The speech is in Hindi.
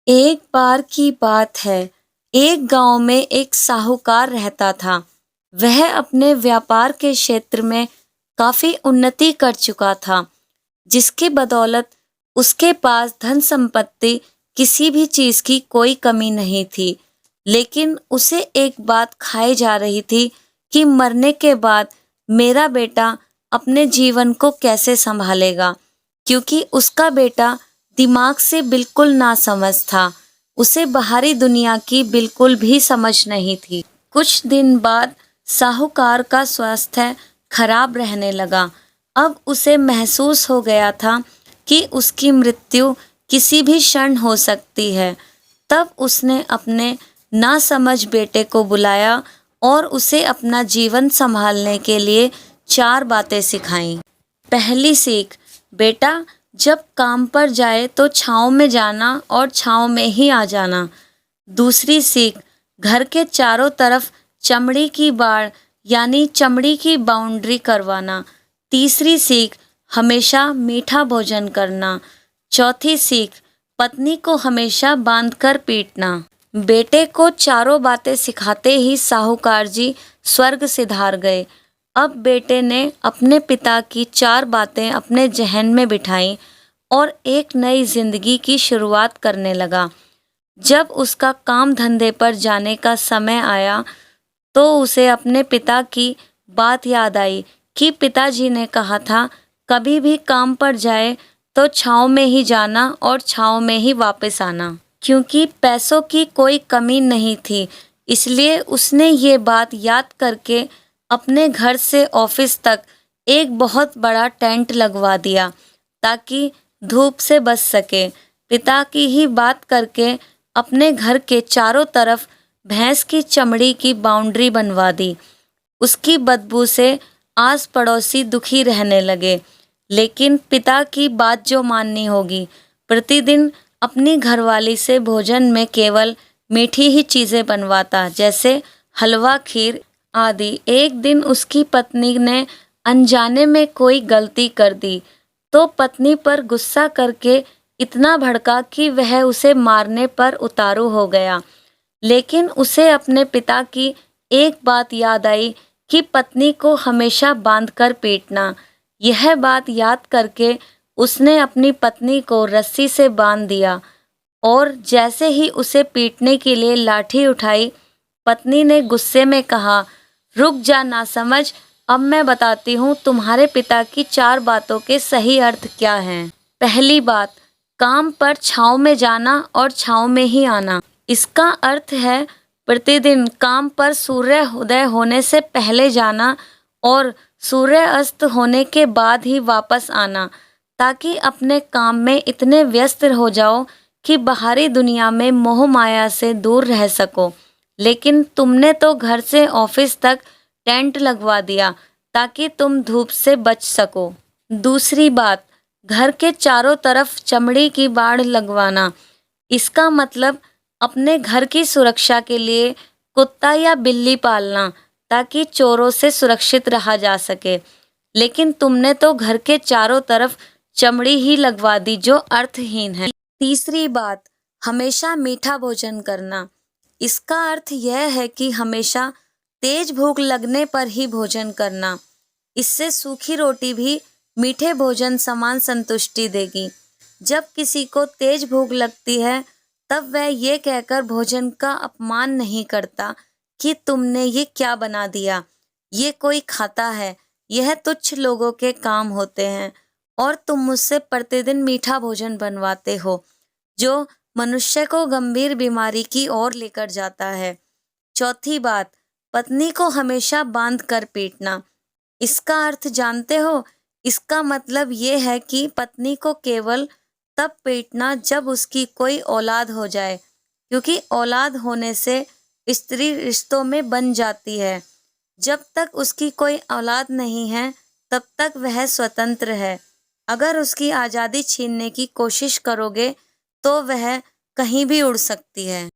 एक बार की बात है, एक गांव में एक साहूकार रहता था। वह अपने व्यापार के क्षेत्र में काफी उन्नति कर चुका था, जिसकी बदौलत उसके पास धन संपत्ति किसी भी चीज की कोई कमी नहीं थी। लेकिन उसे एक बात खाई जा रही थी कि मरने के बाद मेरा बेटा अपने जीवन को कैसे संभालेगा, क्योंकि उसका बेटा दिमाग से बिल्कुल नासमझ था। उसे बाहरी दुनिया की बिल्कुल भी समझ नहीं थी। कुछ दिन बाद साहूकार का स्वास्थ्य खराब रहने लगा। अब उसे महसूस हो गया था कि उसकी मृत्यु किसी भी क्षण हो सकती है। तब उसने अपने नासमझ बेटे को बुलाया और उसे अपना जीवन संभालने के लिए 4 बातें सिखाईं। पहली सीख, बेटा जब काम पर जाए तो छाँव में जाना और छाँव में ही आ जाना। दूसरी सीख, घर के चारों तरफ चमड़ी की बाड़ यानी चमड़ी की बाउंड्री करवाना। तीसरी सीख, हमेशा मीठा भोजन करना। चौथी सीख, पत्नी को हमेशा बांधकर पीटना। बेटे को चारों बातें सिखाते ही साहूकार जी स्वर्ग सिधार गए। अब बेटे ने अपने पिता की 4 बातें अपने जहन में बिठाई और एक नई जिंदगी की शुरुआत करने लगा। जब उसका काम धंधे पर जाने का समय आया तो उसे अपने पिता की बात याद आई कि पिताजी ने कहा था, कभी भी काम पर जाए तो छाँव में ही जाना और छाँव में ही वापस आना। क्योंकि पैसों की कोई कमी नहीं थी, इसलिए उसने ये बात याद करके अपने घर से ऑफिस तक एक बहुत बड़ा टेंट लगवा दिया ताकि धूप से बच सके। पिता की ही बात करके अपने घर के चारों तरफ भैंस की चमड़ी की बाउंड्री बनवा दी। उसकी बदबू से आस पड़ोसी दुखी रहने लगे। लेकिन पिता की बात जो माननी होगी। प्रतिदिन अपनी घरवाली से भोजन में केवल मीठी ही चीजें बनवाता, जैसे हलवा, खीर आदि। एक दिन उसकी पत्नी ने अनजाने में कोई गलती कर दी तो पत्नी पर गुस्सा करके इतना भड़का कि वह उसे मारने पर उतारू हो गया। लेकिन उसे अपने पिता की एक बात याद आई कि पत्नी को हमेशा बांधकर पीटना। यह बात याद करके उसने अपनी पत्नी को रस्सी से बांध दिया और जैसे ही उसे पीटने के लिए लाठी उठाई, पत्नी ने गुस्से में कहा, रुक जा नासमझ, अब मैं बताती हूँ तुम्हारे पिता की 4 बातों के सही अर्थ क्या हैं। पहली बात, काम पर छाँव में जाना और छाँव में ही आना। इसका अर्थ है प्रतिदिन काम पर सूर्य उदय होने से पहले जाना और सूर्य अस्त होने के बाद ही वापस आना, ताकि अपने काम में इतने व्यस्त हो जाओ कि बाहरी दुनिया में मोह माया से दूर रह सको। लेकिन तुमने तो घर से ऑफिस तक टेंट लगवा दिया ताकि तुम धूप से बच सको। दूसरी बात, घर के चारों तरफ चमड़ी की बाड़ लगवाना। इसका मतलब अपने घर की सुरक्षा के लिए कुत्ता या बिल्ली पालना ताकि चोरों से सुरक्षित रहा जा सके। लेकिन तुमने तो घर के चारों तरफ चमड़ी ही लगवा दी, जो अर्थहीन है। तीसरी बात, हमेशा मीठा भोजन करना। इसका अर्थ यह है कि हमेशा तेज भूख लगने पर ही भोजन करना। इससे सूखी रोटी भी मीठे भोजन समान संतुष्टि देगी। जब किसी को तेज भूख लगती है तब वह ये कहकर भोजन का अपमान नहीं करता कि तुमने ये क्या बना दिया, ये कोई खाता है, यह तुच्छ लोगों के काम होते हैं और तुम मुझसे प्रतिदिन मीठा भोजन बनवाते हो, जो मनुष्य को गंभीर बीमारी की ओर लेकर जाता है। चौथी बात, पत्नी को हमेशा बांध कर पीटना। इसका अर्थ जानते हो? इसका मतलब ये है कि पत्नी को केवल तब पीटना जब उसकी कोई औलाद हो जाए, क्योंकि औलाद होने से स्त्री रिश्तों में बन जाती है। जब तक उसकी कोई औलाद नहीं है तब तक वह स्वतंत्र है। अगर उसकी आज़ादी छीनने की कोशिश करोगे तो वह कहीं भी उड़ सकती है।